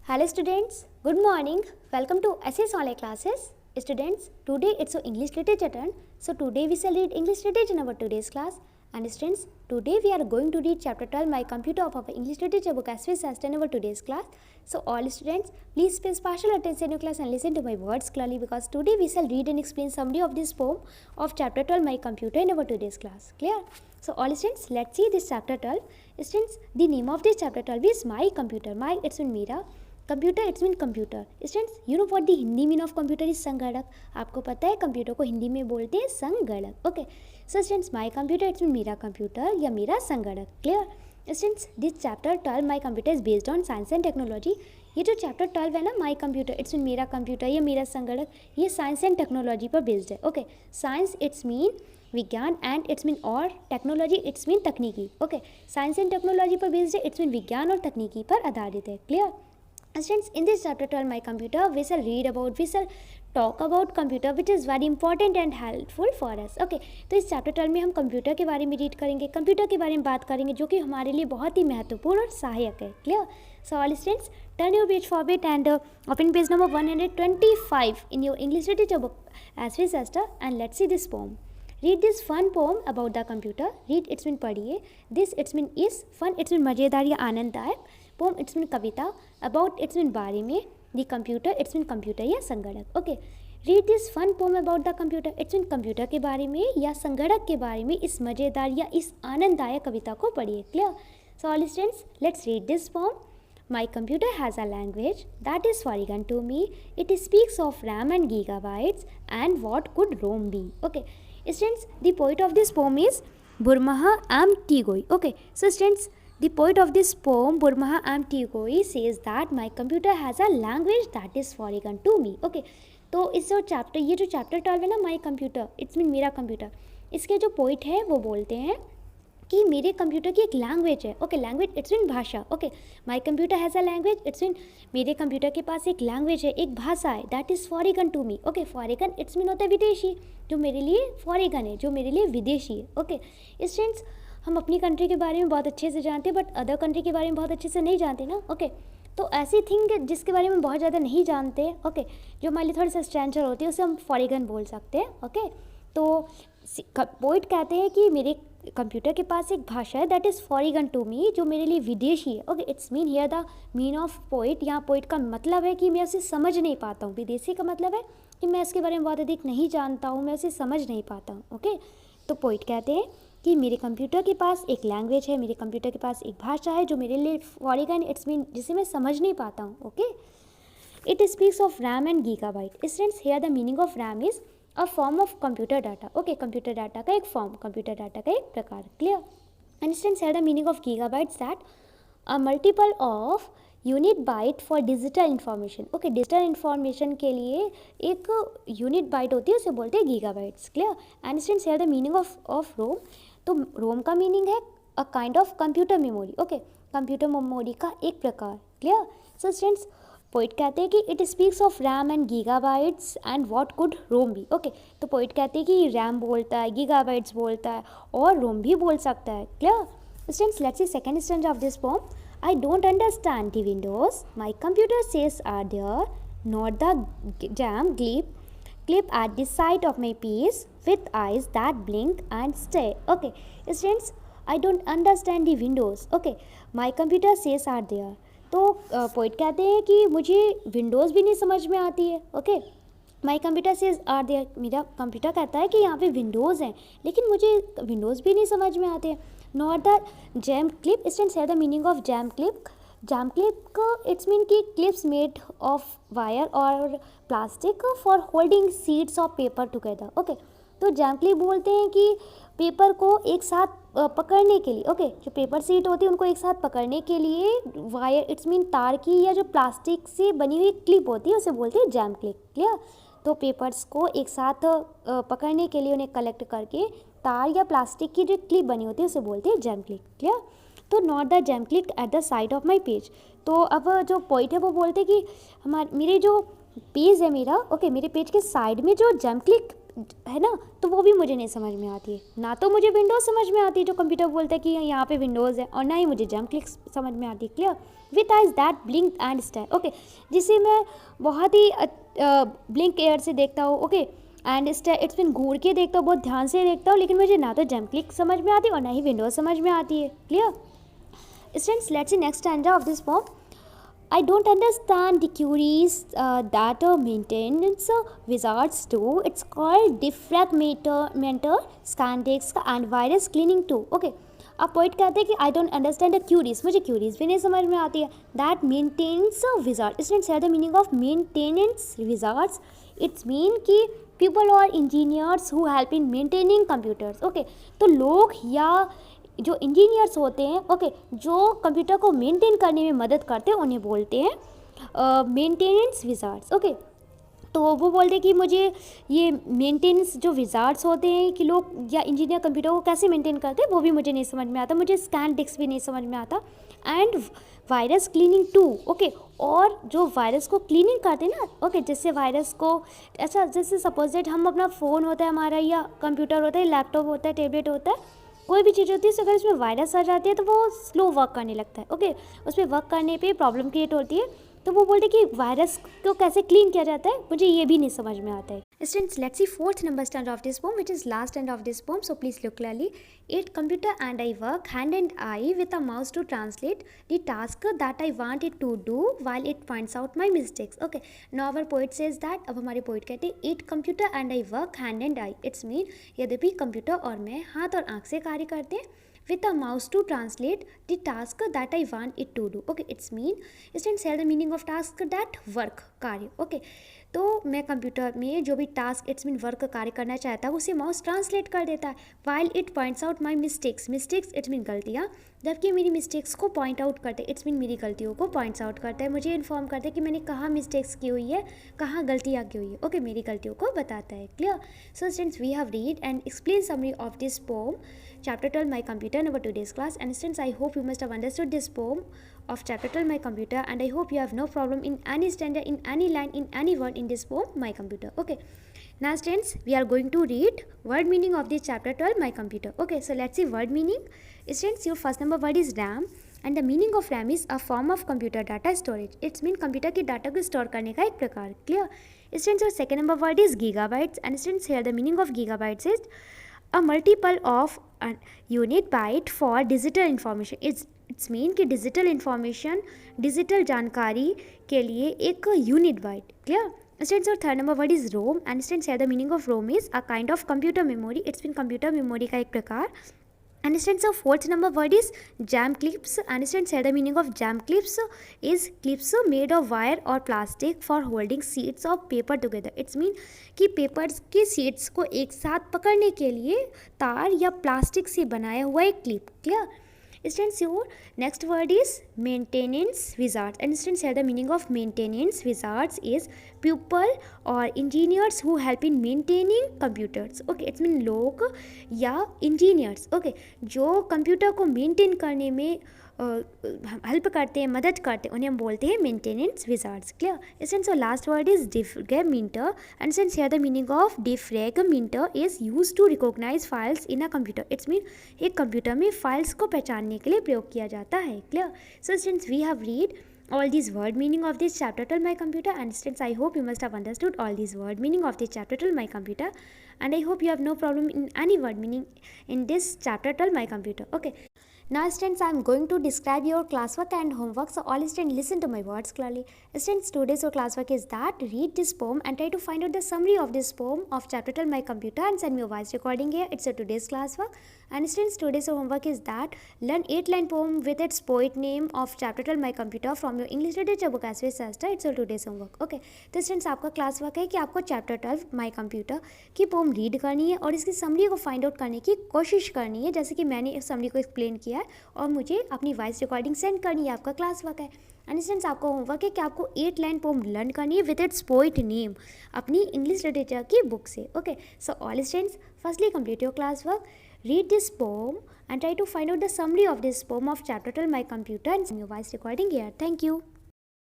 Hello students, good morning. Welcome to SS Online Classes. Students, today it's your English literature turn. So today we shall read English literature in our today's class. And students, today we are going to read chapter 12 My Computer of our English literature book as we in our today's class. So all students, please pay special attention in your class and listen to my words clearly because today we shall read and explain summary of this poem of chapter 12 My Computer in our today's class. Clear? So all students, let's see this chapter 12. Students, the name of this chapter 12 is My Computer. My, it's in Mira. Computer it's mean computer. Students, you know what the Hindi mean of computer is संगणक. आपको पता है computer को हिंदी में बोलते हैं संगणक. Okay, so students, my computer it's mean मेरा कंप्यूटर या मेरा संगणक. Clear? Students, this chapter 12 my computer is based on science and technology. ये जो चैप्टर 12 है ना, माय कंप्यूटर इट्स मीन मेरा कंप्यूटर या मेरा संगणक, ये साइंस एंड टेक्नोलॉजी पर बेस्ड है. ओके, साइंस इट्स मीन विज्ञान एंड इट्स मीन और टेक्नोलॉजी इट्स मीन तकनीकी. ओके, साइंस एंड टेक्नोलॉजी पर बेस्ड है, इट्स मीन विज्ञान और तकनीकी पर आधारित है. Clear? Students, in this chapter 12 my computer we shall talk about computer which is very important and helpful for us. Okay, तो इस चैप्टर 12 में हम कंप्यूटर के बारे में रीड करेंगे, कंप्यूटर के बारे में बात करेंगे जो कि हमारे लिए बहुत ही महत्वपूर्ण और सहायक है. Clear? So all students, turn your page forward and open page number 125 in your English literature book as we sister and let's see this poem. Read this fun poem about the computer. Read it's mean पढ़िए. This it's mean is fun it's mean मज़ेदार या आनंददायक. Poem it's mean कविता. About it's mean बारे में. The computer it's mean computer या संगणक. Okay, read this fun poem about the computer. It's mean computer के बारे में या संगणक के बारे में इस मज़ेदार या इस आनंददायक कविता को पढ़िए. Clear? So all students, let's read this pome. My computer has a language that is foreign to me. It speaks of RAM and gigabytes and what could ROM be. Okay, students, the poet of this poem is Burmaha M. Tigoi. Okay, so students, the poet of this poem, Burmaha M. Tigoi, says that my computer has a language that is foreign to me. Okay, तो इस जो chapter, ये जो chapter 12 है ना, my computer it's mean मेरा computer, इसके जो पोइट है वो बोलते हैं कि मेरे कंप्यूटर की एक लैंग्वेज है. ओके, लैंग्वेज इट्स मीन भाषा. Okay, my computer has a language it's mean मेरे कंप्यूटर के पास एक लैंग्वेज है, एक भाषा है. That is foreign to me. Okay, foreign it's mean होता है विदेशी, जो मेरे लिए फॉरेगन है, जो मेरे लिए विदेशी है. ओके, स्टूडेंट्स, हम अपनी कंट्री के बारे में बहुत अच्छे से जानते हैं बट अदर कंट्री के बारे में बहुत अच्छे से नहीं जानते ना. ओके, तो ऐसी थिंग जिसके बारे में बहुत ज़्यादा नहीं जानते, ओके, जो हमारे लिए थोड़ी सा स्ट्रेंजर होती है, उसे हम फॉरेगन बोल सकते हैं. ओके, तो पोइट कहते हैं कि मेरे कंप्यूटर के पास एक भाषा है दैट इज़ फॉरेगन टू मी, जो मेरे लिए विदेशी है. Okay, it's mean here the mean of poet. यहाँ पोइट का मतलब है कि मैं उसे समझ नहीं पाता हूँ. विदेशी का मतलब है कि मैं इसके बारे में बहुत अधिक नहीं जानता हूँ, मैं उसे समझ नहीं पाता हूँ. ओके, तो पोइट कहते हैं कि मेरे कंप्यूटर के पास एक लैंग्वेज है, मेरे कंप्यूटर के पास एक भाषा है जो मेरे लिए फॉरेगन इट्स मीन, जिसे मैं समझ नहीं पाता हूँ. Okay, it speaks of RAM and gigabyte. Students, here the meaning of RAM is a form of computer data. Okay, computer data का एक फॉर्म, कंप्यूटर डाटा का एक प्रकार. Clear? And students, here the meaning of gigabytes that a multiple of unit byte for digital information. Okay, digital information के लिए एक unit bite होती है, उसे बोलते हैं gigabytes. Clear? And students, here the meaning of ROM. तो ROM का मीनिंग है a kind of computer memory. Okay, computer memory का एक प्रकार. क्लियर? सो स्टूडेंट्स, पोइट कहते हैं कि it speaks of RAM and gigabytes and what could ROM be. Okay, तो पोइट कहते हैं कि रैम बोलता है, गीगाबाइट्स बोलता है और रोम भी बोल सकता है. Clear? Students, let's see second stanza of this pome. I don't understand the windows my computer says are there, not the jam clip at the side of my piece with eyes that blink and stare. Okay, students, I don't understand the windows. Okay, my computer says are there. तो poet कहते हैं कि मुझे Windows भी नहीं समझ में आती है. Okay, my computer says are there. मेरा कंप्यूटर कहता है कि यहाँ पे विंडोज़ हैं लेकिन मुझे विंडोज़ भी नहीं समझ में आते हैं. Not the gem clip. Students, है the meaning of gem clip. Gem clip का इट्स मीन कि क्लिप्स मेड ऑफ वायर और plastic for holding sheets of paper together. Okay, तो जैम क्लिप बोलते हैं कि पेपर को एक साथ पकड़ने के लिए. ओके, जो पेपर सीट होती है उनको एक साथ पकड़ने के लिए वायर इट्स मीन तार की या जो प्लास्टिक से बनी हुई क्लिप होती है उसे बोलते हैं जैम क्लिप. क्लियर? तो पेपर्स को एक साथ पकड़ने के लिए उन्हें कलेक्ट करके तार या प्लास्टिक की जो क्लिप बनी होती है उसे बोलते हैं जैम क्लिप. क्लियर? तो not the gem clip at the side of my page. तो अब जो पॉइंट है वो बोलते हैं कि मेरे जो पेज है मेरा, ओके, मेरे पेज के साइड में जो जैम क्लिप है ना, तो वो भी मुझे नहीं समझ में आती है। ना तो मुझे विंडोज़ समझ में आती है जो कंप्यूटर बोलता है कि यहाँ पे विंडोज़ है, और ना ही मुझे जंप क्लिक समझ में आती है। Clear? With eyes that blink and stare, okay, जिसे मैं बहुत ही ब्लिंक एयर से देखता हूँ, ओके, एंड इट्स मीन घूर के देखता हूँ, बहुत ध्यान से देखता हूँ, लेकिन मुझे ना तो जंप क्लिक समझ में आती है और ना ही विंडोज़ समझ में आती है। Clear? Students, let's see next stanza of this poem. I don't understand the queries that maintenance wizards do. It's called defragmentor, scan disk and virus cleaning too. Okay. अब पोइट कहते हैं कि I don't understand the queries, मुझे queries भी नहीं समझ में आती है। That maintenance wizard, students here the meaning of maintenance wizards. It's mean कि पीपल और engineers who help in maintaining computers. Okay, तो लोग या जो इंजीनियर्स होते हैं, ओके, जो कंप्यूटर को मेंटेन करने में मदद करते हैं, उन्हें बोलते हैं मेंटेनेंस विजार्ड्स। ओके, तो वो बोलते हैं कि मुझे ये मेंटेनेंस जो विजार्ड्स होते हैं कि लोग या इंजीनियर कंप्यूटर को कैसे मेंटेन करते हैं, वो भी मुझे नहीं समझ में आता। मुझे स्कैन डिस्क भी नहीं समझ में आता। And virus cleaning too, okay, और जो वायरस को क्लीनिंग करते हैं ना, ओके, जिससे वायरस को, अच्छा, जैसे सपोज दैट हम अपना फ़ोन होता है हमारा, या कंप्यूटर होता है, लैपटॉप होता है, टैबलेट होता है, कोई भी चीज़ होती है, तो अगर इसमें वायरस आ जाती है तो वो स्लो वर्क करने लगता है। ओके, उसमें वर्क करने पे प्रॉब्लम क्रिएट होती है। तो वो बोलते हैं कि वायरस को कैसे क्लीन किया जाता है, मुझे ये भी नहीं समझ में आता है। Students, let's see fourth number stanza of this poem, which is last stanza of this poem. So please look clearly. It computer and I work hand in eye with a mouse to translate the task that I want it to do while it points out my mistakes. Okay. Now our poet says that. अब हमारे poet कहते हैं it computer and I work hand in eye. It's mean यद्यपि computer और मैं हाथ और आँख से कार्य करते हैं, with a mouse to translate the task that I want it to do. Okay, it's mean, students, here the meaning of task that work, कार्य. Okay, तो मैं कंप्यूटर में जो भी टास्क इट्स मीन वर्क कार्य करना चाहता है उसे माउस ट्रांसलेट कर देता है। While it points out my mistakes, mistakes it's mean गलतियाँ, जबकि मेरी मिस्टेक्स को पॉइंट आउट करते हैं, इट्स मीन मेरी गलतियों को पॉइंट्स आउट करता है, मुझे इन्फॉर्म करता है कि मैंने कहाँ मिस्टेक्स की हुई है, कहाँ गलतियाँ की हुई है। ओके, मेरी गलतियों को बताता है। Clear? So students, we have read and explain summary of this poem chapter 12 my computer in our today's class. And students, I hope you must have understood this poem of chapter 12 my computer, and I hope you have no problem in any stanza, in any line, in any word in this poem my computer. Okay, now students, we are going to read word meaning of this chapter 12 my computer. Okay, so let's see word meaning. Students, your first number word is RAM, and the meaning of RAM is a form of computer data storage. It's mean computer की data को store करने का एक प्रकार। Clear? Students, your second number word is gigabytes, and students, here the meaning of gigabytes is a multiple of a unit byte for digital information. It's mean कि digital information, digital जानकारी के लिए एक unit byte. Clear? Students, और third number word is ROM, and students, the meaning of ROM is a kind of computer memory. It's mean computer memory का एक प्रकार। And students, of fourth number word is jam clips, and students, here the meaning of jam clips is clips made of wire or plastic for holding sheets of paper together. It's mean कि papers की sheets को एक साथ पकड़ने के लिए तार या प्लास्टिक से बनाया हुआ एक clip. Clear? Students, your next word is maintenance wizards, and students, here the meaning of maintenance wizards is people or engineers who help in maintaining computers. Okay, it's mean लोग या engineers, okay, जो computer को maintain करने में help करते हैं, मदद करते हैं, उन्हें हम बोलते हैं मेंटेनेंस विजार्ड्स। क्लियर? सिंस और last word is defragmenter, and since here the meaning of defragmenter is use to recognize files in a computer. It's mean एक कंप्यूटर में फाइल्स को पहचानने के लिए प्रयोग किया जाता है। Clear? So since we have read all these word meaning of this chapter 12 my computer, and students, I hope you must have understood all these word meaning of this chapter 12 my computer, and I hope you have no problem in any word meaning in this chapter 12 my computer. Okay, now students, I am going to describe your classwork and homework, so all students listen to my words clearly. Students, today's your classwork is that read this poem and try to find out the summary of this poem of chapter 12 my computer and send me a voice recording here. It's a today's classwork. And students, today's your homework is that learn 8-line poem with its poet name of chapter 12 my computer from your English literature book as well as it's your today's homework. Okay, तो students, आपका classwork है कि आपको chapter 12 my computer की poem read करनी है और इसकी summary को find out करने की कोशिश करनी है, जैसे कि मैंने इस summary को explain किया है, और मुझे अपनी वॉइस रिकॉर्डिंग सेंड करनी है। आपका क्लास वर्क है। एंड स्टूडेंट्स, आपका होमवर्क है कि आपको 8-line पोम लर्न करनी है विद इट्स पोइट नेम अपनी इंग्लिश लिटरेचर की बुक से। Okay, so all students, firstly complete your class work, read this pome and try to find out the summary of this poem of chapter 12 my computer and send your voice recording here. Thank you.